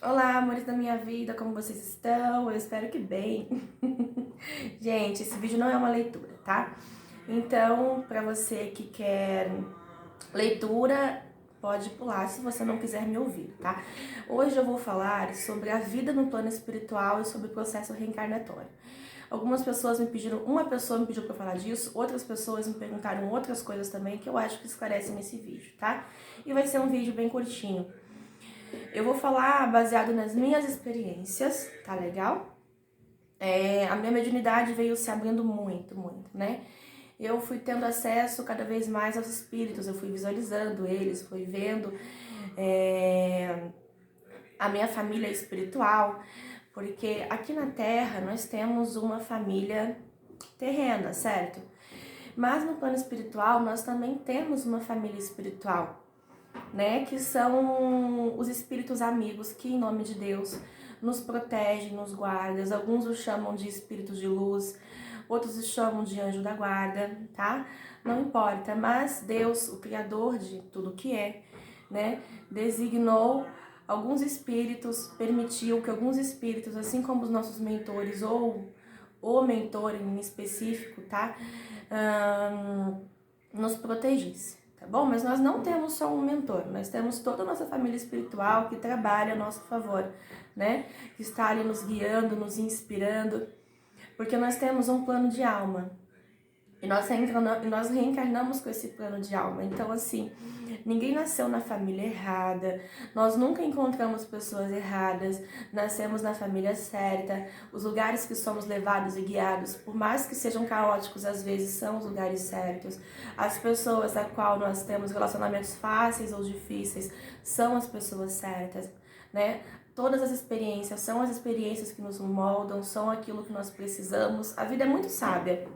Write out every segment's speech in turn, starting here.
Olá, amores da minha vida, como vocês estão? Eu espero que bem. Gente, esse vídeo não é uma leitura, tá? Então, pra você que quer leitura, pode pular se você não quiser me ouvir, tá? Hoje eu vou falar sobre a vida no plano espiritual e sobre o processo reencarnatório. Algumas pessoas me pediram, uma pessoa me pediu pra falar disso, outras pessoas me perguntaram outras coisas também que eu acho que esclarecem nesse vídeo, tá? E vai ser um vídeo bem curtinho. Eu vou falar baseado nas minhas experiências, tá legal? A minha mediunidade veio se abrindo muito, né? Eu fui tendo acesso cada vez mais aos espíritos, eu fui visualizando eles, fui vendo a minha família espiritual, porque aqui na Terra nós temos uma família terrena, certo? Mas no plano espiritual nós também temos uma família espiritual, né, que são os espíritos amigos que, em nome de Deus, nos protegem, nos guardam. Alguns os chamam de espíritos de luz, outros os chamam de anjo da guarda, tá? Não importa, mas Deus, o Criador de tudo que é, né, designou alguns espíritos, permitiu que alguns espíritos, assim como os nossos mentores ou o mentor em específico, tá? Nos protegesse, tá bom? Mas nós não temos só um mentor, nós temos toda a nossa família espiritual que trabalha a nosso favor, né? Que está ali nos guiando, nos inspirando, porque nós temos um plano de alma. E nós reencarnamos com esse plano de alma. Então, assim, ninguém nasceu na família errada, nós nunca encontramos pessoas erradas, nascemos na família certa. Os lugares que somos levados e guiados, por mais que sejam caóticos, às vezes são os lugares certos. As pessoas a qual nós temos relacionamentos fáceis ou difíceis são as pessoas certas, né? Todas as experiências são as experiências que nos moldam, são aquilo que nós precisamos. A vida é muito sábia.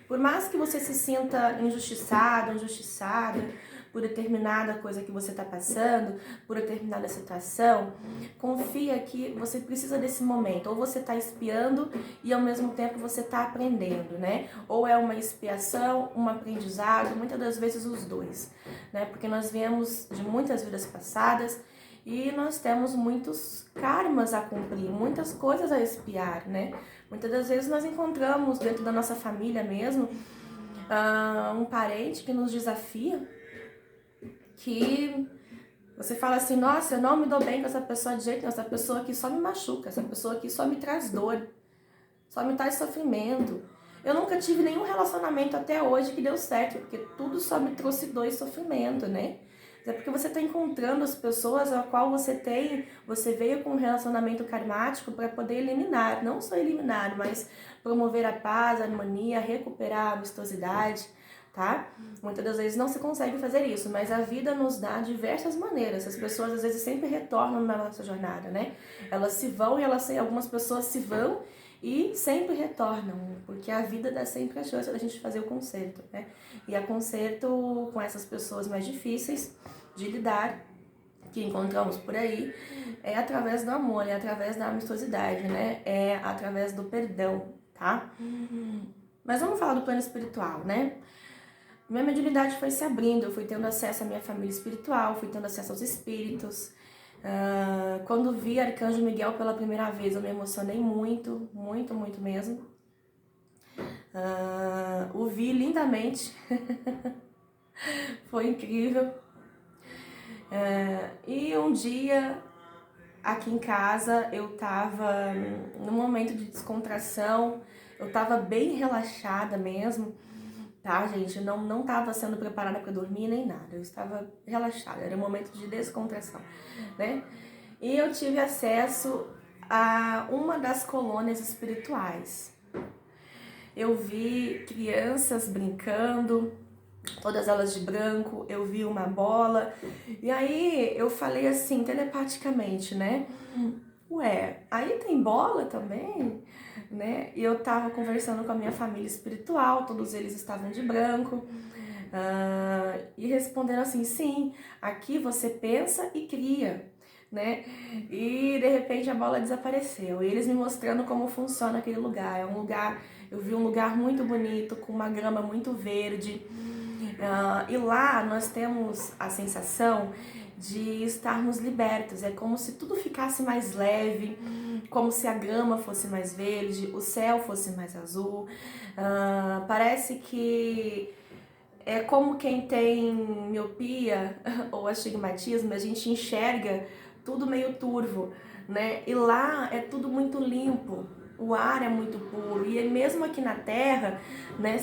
Por mais que você se sinta injustiçado, injustiçada por determinada coisa que você está passando, por determinada situação, confia que você precisa desse momento. Ou você está espiando e ao mesmo tempo você está aprendendo, né? Ou é uma expiação, um aprendizado, muitas das vezes os dois, né? Porque nós viemos de muitas vidas passadas e nós temos muitos karmas a cumprir, muitas coisas a expiar, né? Muitas das vezes nós encontramos dentro da nossa família mesmo um parente que nos desafia, que você fala assim, nossa, eu não me dou bem com essa pessoa de jeito nenhum, essa pessoa aqui só me machuca, essa pessoa aqui só me traz dor, só me traz sofrimento. Eu nunca tive nenhum relacionamento até hoje que deu certo, porque tudo só me trouxe dor e sofrimento, né? É porque você está encontrando as pessoas a qual você veio com um relacionamento karmático para poder eliminar, não só eliminar, mas promover a paz, a harmonia, recuperar a amistosidade, tá? Muitas das vezes não se consegue fazer isso, mas a vida nos dá diversas maneiras. As pessoas às vezes sempre retornam na nossa jornada, né? Elas se vão e algumas pessoas se vão e sempre retornam, porque a vida dá sempre a chance da gente fazer o conserto, né? E a conserto com essas pessoas mais difíceis de lidar, que encontramos por aí, é através do amor, é através da amistosidade, né? É através do perdão, tá? Mas vamos falar do plano espiritual, né? Minha mediunidade foi se abrindo, eu fui tendo acesso à minha família espiritual, fui tendo acesso aos espíritos. Quando vi Arcanjo Miguel pela primeira vez, eu me emocionei muito, muito, muito mesmo. O vi lindamente, foi incrível. E um dia, aqui em casa, eu tava num momento de descontração, eu tava bem relaxada mesmo, tá, gente? Eu não tava sendo preparada para dormir nem nada, eu estava relaxada, era um momento de descontração, né? E eu tive acesso a uma das colônias espirituais. Eu vi crianças brincando, todas elas de branco, eu vi uma bola, e aí eu falei assim, telepaticamente, né? Ué, aí tem bola também, né? E eu tava conversando com a minha família espiritual, todos eles estavam de branco, e respondendo assim, sim, aqui você pensa e cria, né? E de repente a bola desapareceu, e eles me mostrando como funciona aquele lugar. É um lugar, eu vi um lugar muito bonito, com uma grama muito verde, e lá nós temos a sensação de estarmos libertos. É como se tudo ficasse mais leve, como se a grama fosse mais verde, o céu fosse mais azul. Parece que é como quem tem miopia ou astigmatismo, a gente enxerga tudo meio turvo, né? E lá é tudo muito limpo, o ar é muito puro. E mesmo aqui na Terra, né,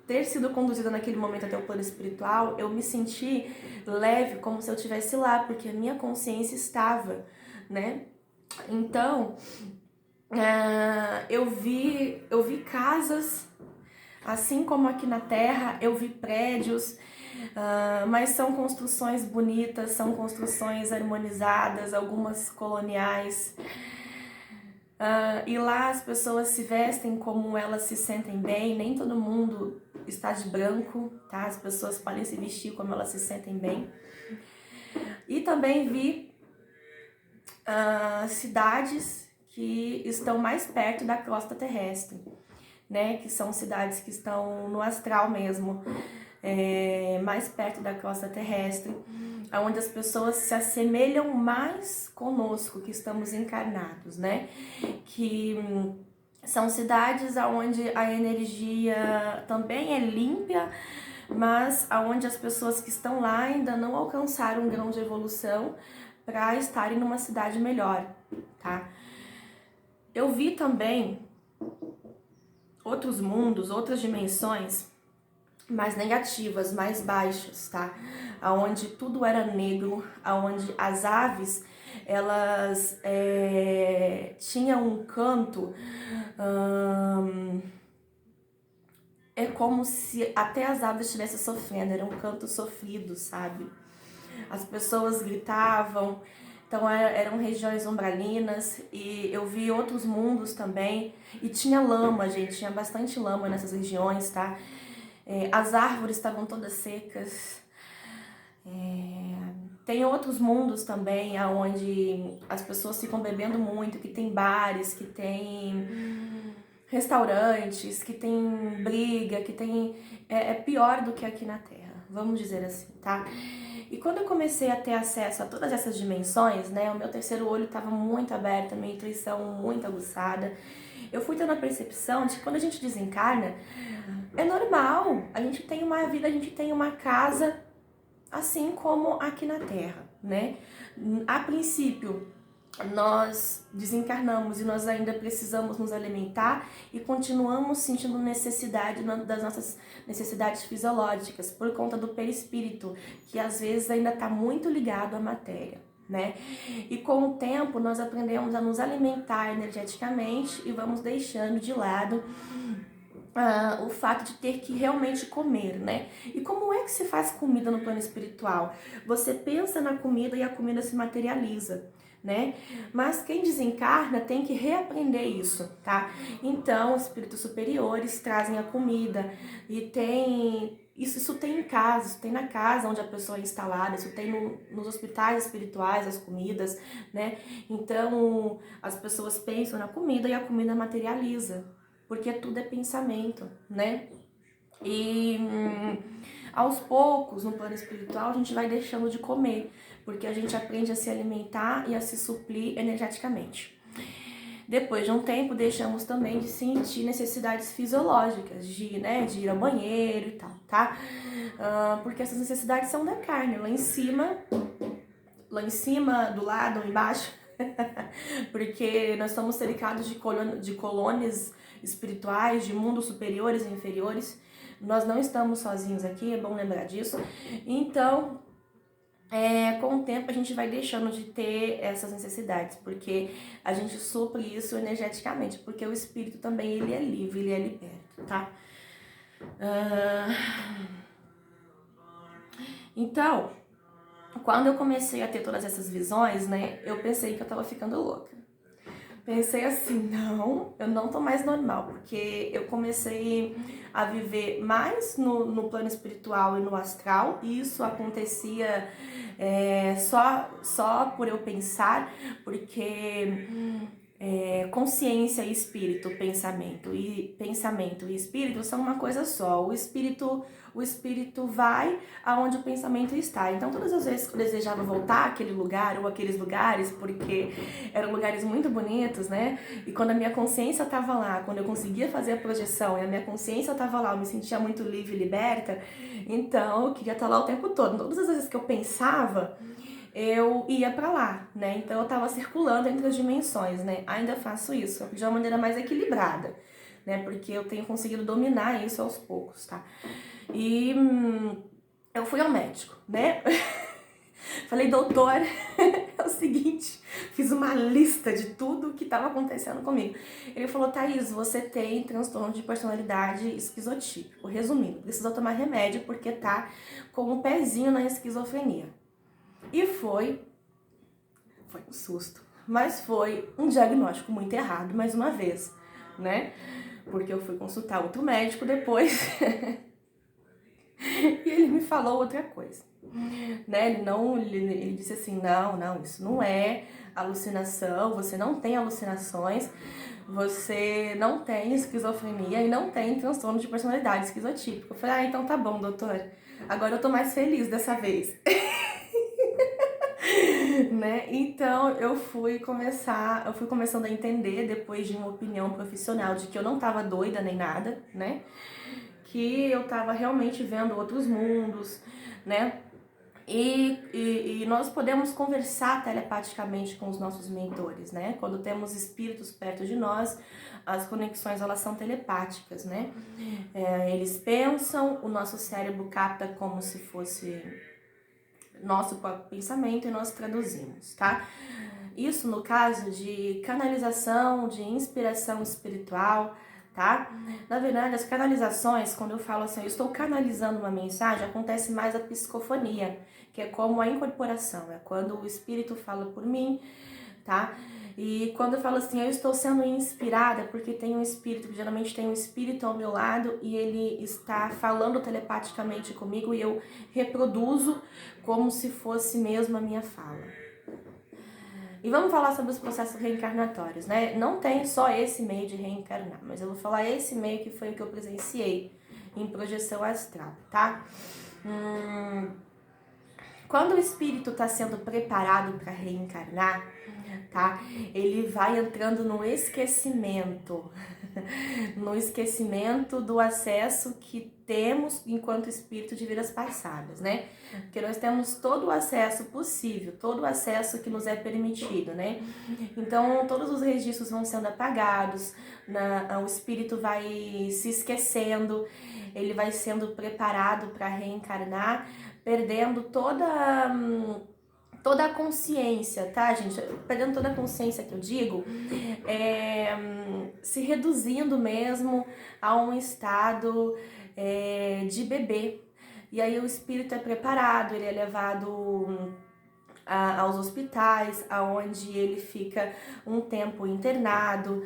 ter sido conduzida naquele momento até o plano espiritual, eu me senti leve, como se eu estivesse lá, porque a minha consciência estava, né? Então, eu vi casas, assim como aqui na Terra, eu vi prédios, mas são construções bonitas, são construções harmonizadas, algumas coloniais. E lá as pessoas se vestem como elas se sentem bem, nem todo mundo está de branco, tá? As pessoas podem se vestir como elas se sentem bem. E também vi cidades que estão mais perto da crosta terrestre, né? Que são cidades que estão no astral mesmo, mais perto da crosta terrestre, onde as pessoas se assemelham mais conosco, que estamos encarnados, né? Que são cidades onde a energia também é limpa, mas onde as pessoas que estão lá ainda não alcançaram um grau de evolução para estarem numa cidade melhor, tá? Eu vi também outros mundos, outras dimensões mais negativas, mais baixas, tá? Aonde tudo era negro, aonde as aves elas tinham um canto, é como se até as aves estivessem sofrendo, era um canto sofrido, sabe? As pessoas gritavam, então eram regiões umbralinas, e eu vi outros mundos também, e tinha lama, gente, tinha bastante lama nessas regiões, tá? As árvores estavam todas secas. Tem outros mundos também, onde as pessoas ficam bebendo muito, que tem bares, que tem restaurantes, que tem briga, que tem... É pior do que aqui na Terra, vamos dizer assim, tá? E quando eu comecei a ter acesso a todas essas dimensões, né, o meu terceiro olho estava muito aberto, a minha intuição muito aguçada, eu fui tendo a percepção de que quando a gente desencarna, é normal, a gente tem uma vida, a gente tem uma casa, assim como aqui na Terra, né? A princípio, nós desencarnamos e nós ainda precisamos nos alimentar e continuamos sentindo necessidade das nossas necessidades fisiológicas por conta do perispírito, que às vezes ainda está muito ligado à matéria, né? E com o tempo nós aprendemos a nos alimentar energeticamente e vamos deixando de lado o fato de ter que realmente comer, né? E como é que se faz comida no plano espiritual? Você pensa na comida e a comida se materializa, né? Mas quem desencarna tem que reaprender isso, tá? Então, os espíritos superiores trazem a comida e tem... Isso tem em casa, isso tem na casa onde a pessoa é instalada, isso tem nos hospitais espirituais, as comidas, né? Então, as pessoas pensam na comida e a comida materializa, porque tudo é pensamento, né? E aos poucos, no plano espiritual, a gente vai deixando de comer, porque a gente aprende a se alimentar e a se suprir energeticamente. Depois de um tempo, deixamos também de sentir necessidades fisiológicas, de ir ao banheiro e tal, tá? Porque essas necessidades são da carne, lá em cima, do lado, embaixo, porque nós somos cercados de colônias espirituais, de mundos superiores e inferiores. Nós não estamos sozinhos aqui, é bom lembrar disso. Então, com o tempo a gente vai deixando de ter essas necessidades, porque a gente supre isso energeticamente, porque o espírito também ele é livre, ele é liberto, tá? Então, quando eu comecei a ter todas essas visões, né, eu pensei que eu tava ficando louca. Pensei assim, não, eu não tô mais normal, porque eu comecei a viver mais no plano espiritual e no astral, e isso acontecia só por eu pensar, porque consciência e espírito, pensamento e espírito são uma coisa só. o espírito vai aonde o pensamento está. Então, todas as vezes que eu desejava voltar àquele lugar ou aqueles lugares, porque eram lugares muito bonitos, né? E quando a minha consciência estava lá, quando eu conseguia fazer a projeção e a minha consciência estava lá, eu me sentia muito livre e liberta, então eu queria estar lá o tempo todo. Todas as vezes que eu pensava, eu ia pra lá, né? Então eu tava circulando entre as dimensões, né? Ainda faço isso, de uma maneira mais equilibrada, né? Porque eu tenho conseguido dominar isso aos poucos, tá? E eu fui ao médico, né? Falei, doutor, é o seguinte, fiz uma lista de tudo que estava acontecendo comigo. Ele falou, Thaís, você tem transtorno de personalidade esquizotípico. Resumindo, precisa tomar remédio porque tá com um pezinho na esquizofrenia. E foi um susto, mas foi um diagnóstico muito errado, mais uma vez, né? Porque eu fui consultar outro médico depois e ele me falou outra coisa, né? Ele disse assim, não, isso não é alucinação, você não tem alucinações, você não tem esquizofrenia e não tem transtorno de personalidade esquizotípico. Eu falei, então tá bom, doutor, agora eu tô mais feliz dessa vez. Né? Então eu fui começando a entender, depois de uma opinião profissional, de que eu não tava doida nem nada, né? Que eu tava realmente vendo outros mundos, né? E nós podemos conversar telepaticamente com os nossos mentores, né? Quando temos espíritos perto de nós, as conexões elas são telepáticas, né? Eles pensam, o nosso cérebro capta como se fosse nosso próprio pensamento e nós traduzimos, tá? Isso no caso de canalização, de inspiração espiritual, tá? Na verdade, as canalizações, quando eu falo assim, eu estou canalizando uma mensagem, acontece mais a psicofonia, que é como a incorporação, é quando o espírito fala por mim, tá? E quando eu falo assim, eu estou sendo inspirada porque tem um espírito, geralmente tem um espírito ao meu lado e ele está falando telepaticamente comigo e eu reproduzo como se fosse mesmo a minha fala. E vamos falar sobre os processos reencarnatórios, né? Não tem só esse meio de reencarnar, mas eu vou falar esse meio que foi o que eu presenciei em projeção astral, tá? Quando o espírito está sendo preparado para reencarnar, tá? Ele vai entrando no esquecimento, no esquecimento do acesso que temos enquanto espírito de vidas passadas, né? Porque nós temos todo o acesso possível, todo o acesso que nos é permitido, né? Então, todos os registros vão sendo apagados, o espírito vai se esquecendo, ele vai sendo preparado para reencarnar, perdendo toda a consciência, tá, gente? Perdendo toda a consciência que eu digo, se reduzindo mesmo a um estado de bebê. E aí o espírito é preparado, ele é levado aos hospitais, aonde ele fica um tempo internado.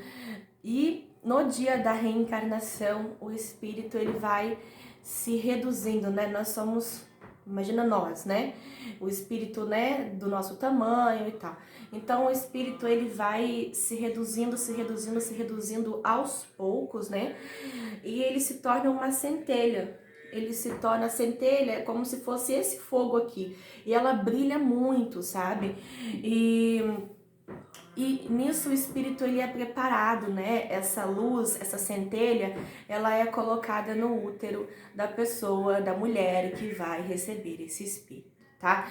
E no dia da reencarnação, o espírito ele vai se reduzindo, né? Nós somos... Imagina nós, né? O espírito, né, do nosso tamanho e tal. Então, o espírito, ele vai se reduzindo aos poucos, né? E ele se torna uma centelha. Ele se torna centelha como se fosse esse fogo aqui. E ela brilha muito, sabe? E nisso o espírito ele é preparado, né? Essa luz, essa centelha, ela é colocada no útero da pessoa, da mulher que vai receber esse espírito, tá?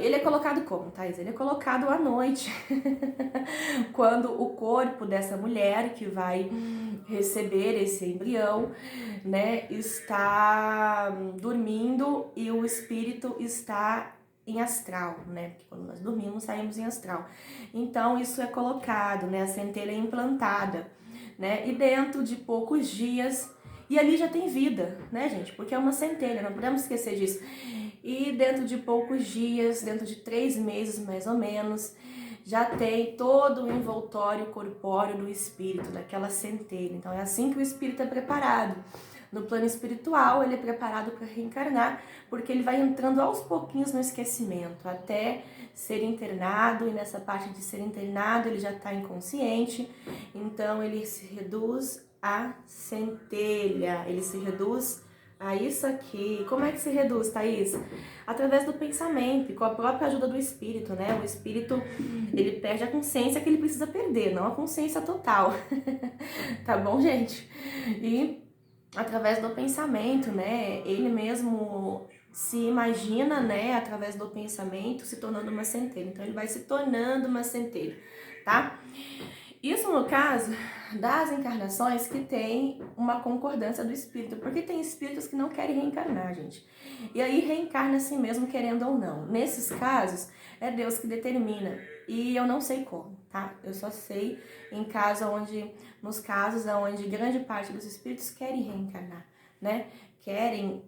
Ele é colocado como, Thaís? Ele é colocado à noite, quando o corpo dessa mulher que vai receber esse embrião, né, está dormindo e o espírito está em astral, né? Porque quando nós dormimos, saímos em astral. Então, isso é colocado, né? A centelha é implantada, né? E dentro de poucos dias, e ali já tem vida, né, gente? Porque é uma centelha, não podemos esquecer disso. E dentro de poucos dias, dentro de 3 meses mais ou menos, já tem todo o envoltório corpóreo do espírito, daquela centelha. Então, é assim que o espírito é preparado. No plano espiritual, ele é preparado para reencarnar, porque ele vai entrando aos pouquinhos no esquecimento, até ser internado, e nessa parte de ser internado, ele já está inconsciente, então ele se reduz à centelha, ele se reduz a isso aqui. Como é que se reduz, Thaís? Através do pensamento e com a própria ajuda do espírito, né? O espírito, ele perde a consciência que ele precisa perder, não a consciência total. Tá bom, gente? E através do pensamento, né? Ele mesmo se imagina, né? Através do pensamento, se tornando uma centelha. Então, ele vai se tornando uma centelha, tá? Isso no caso das encarnações que tem uma concordância do espírito, porque tem espíritos que não querem reencarnar, gente. E aí reencarna assim mesmo, querendo ou não. Nesses casos, é Deus que determina. E eu não sei como, tá? Eu só sei nos casos onde grande parte dos espíritos querem reencarnar, né? Querem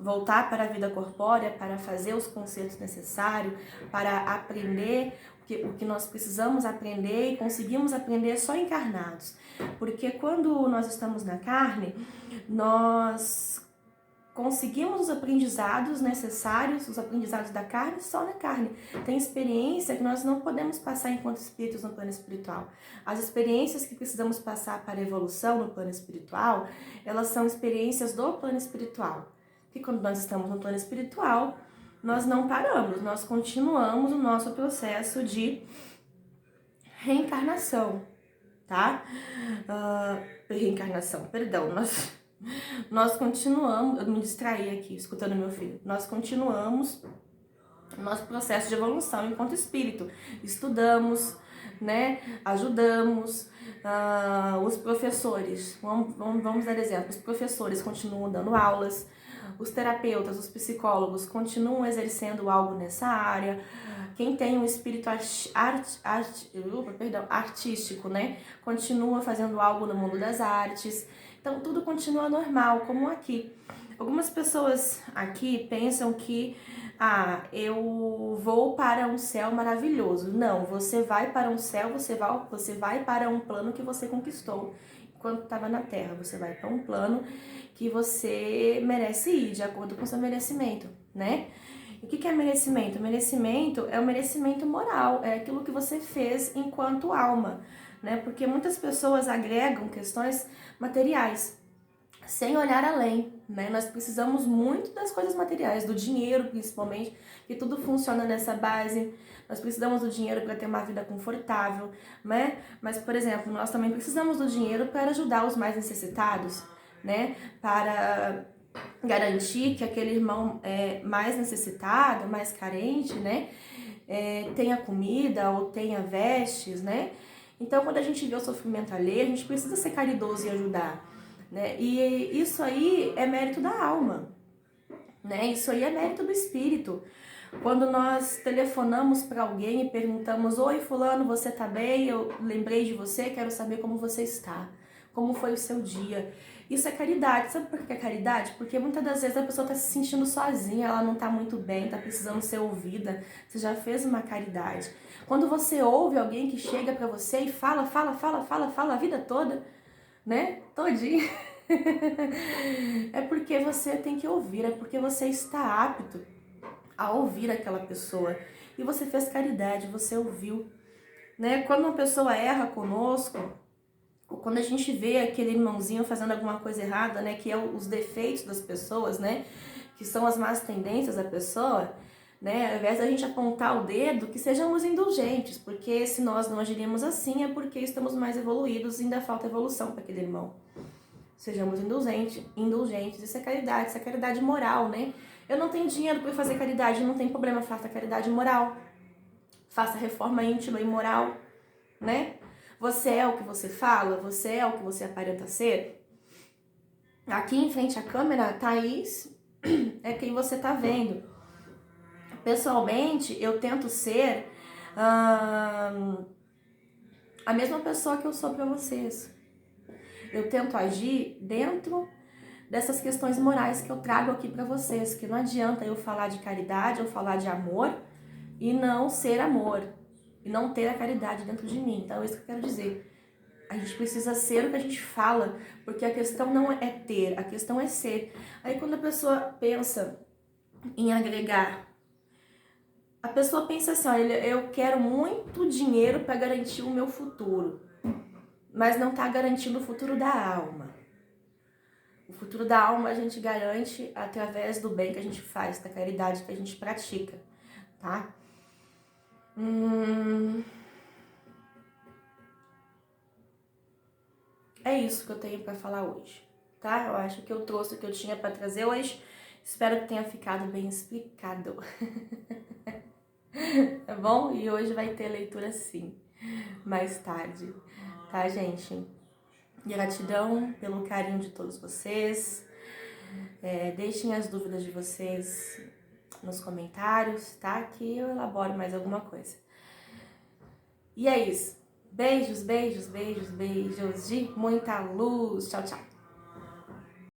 voltar para a vida corpórea, para fazer os concertos necessários, para aprender o que nós precisamos aprender e conseguimos aprender só encarnados. Porque quando nós estamos na carne, nós conseguimos os aprendizados necessários, os aprendizados da carne, só na carne. Tem experiência que nós não podemos passar enquanto espíritos no plano espiritual. As experiências que precisamos passar para a evolução no plano espiritual, elas são experiências do plano espiritual. E quando nós estamos no plano espiritual, nós não paramos, nós continuamos o nosso processo de reencarnação, tá? Reencarnação, perdão, nós continuamos, eu me distraí aqui, escutando meu filho, nós continuamos o nosso processo de evolução enquanto espírito, estudamos, né, ajudamos, os professores, vamos dar exemplo, os professores continuam dando aulas, os terapeutas, os psicólogos continuam exercendo algo nessa área. Quem tem um espírito artístico, né, continua fazendo algo no mundo das artes. Então, tudo continua normal, como aqui. Algumas pessoas aqui pensam que eu vou para um céu maravilhoso. Não, você vai para um céu, você vai para um plano que você conquistou enquanto estava na Terra. Você vai para um plano que você merece ir, de acordo com o seu merecimento, né? O que é merecimento? Merecimento é o merecimento moral, é aquilo que você fez enquanto alma, né? Porque muitas pessoas agregam questões materiais, sem olhar além, né? Nós precisamos muito das coisas materiais, do dinheiro principalmente, que tudo funciona nessa base. Nós precisamos do dinheiro para ter uma vida confortável, né? Mas, por exemplo, nós também precisamos do dinheiro para ajudar os mais necessitados, né? Para garantir que aquele irmão mais necessitado, mais carente, né? Tenha comida ou tenha vestes, né? Então, quando a gente vê o sofrimento alheio, a gente precisa ser caridoso e ajudar, né? E isso aí é mérito da alma, né? Isso aí é mérito do espírito. Quando nós telefonamos para alguém e perguntamos: oi, fulano, você tá bem? Eu lembrei de você, quero saber como você está. Como foi o seu dia? Isso é caridade. Sabe por que é caridade? Porque muitas das vezes a pessoa está se sentindo sozinha, ela não está muito bem, está precisando ser ouvida. Você já fez uma caridade. Quando você ouve alguém que chega para você e fala a vida toda, né? Todinho. É porque você tem que ouvir, é porque você está apto a ouvir aquela pessoa. E você fez caridade, você ouviu, né? Quando uma pessoa erra conosco, ou quando a gente vê aquele irmãozinho fazendo alguma coisa errada, né? Que é os defeitos das pessoas, né? Que são as más tendências da pessoa, né? Ao invés da gente apontar o dedo, que sejamos indulgentes, porque se nós não agiremos assim é porque estamos mais evoluídos e ainda falta evolução para aquele irmão. Sejamos indulgentes, isso é caridade moral, né? Eu não tenho dinheiro para fazer caridade, não tem problema, faça caridade moral, faça reforma íntima e moral, né? Você é o que você fala, você é o que você aparenta ser. Aqui em frente à câmera, Thaís é quem você tá vendo. Pessoalmente, eu tento ser a mesma pessoa que eu sou para vocês. Eu tento agir dentro dessas questões morais que eu trago aqui para vocês, que não adianta eu falar de caridade ou falar de amor e não ser amor, e não ter a caridade dentro de mim. Então é isso que eu quero dizer. A gente precisa ser o que a gente fala, porque a questão não é ter, a questão é ser. Aí quando a pessoa pensa em agregar, a pessoa pensa assim, olha, eu quero muito dinheiro para garantir o meu futuro, mas não está garantindo o futuro da alma. O futuro da alma a gente garante através do bem que a gente faz, da caridade que a gente pratica, tá? É isso que eu tenho para falar hoje, tá? Eu acho que eu trouxe o que eu tinha para trazer hoje. Espero que tenha ficado bem explicado. Tá bom? E hoje vai ter leitura sim, mais tarde, tá, gente? Gratidão pelo carinho de todos vocês. Deixem as dúvidas de vocês nos comentários, tá? Que eu elaboro mais alguma coisa. E é isso. Beijos, beijos, beijos, beijos de muita luz. Tchau, tchau.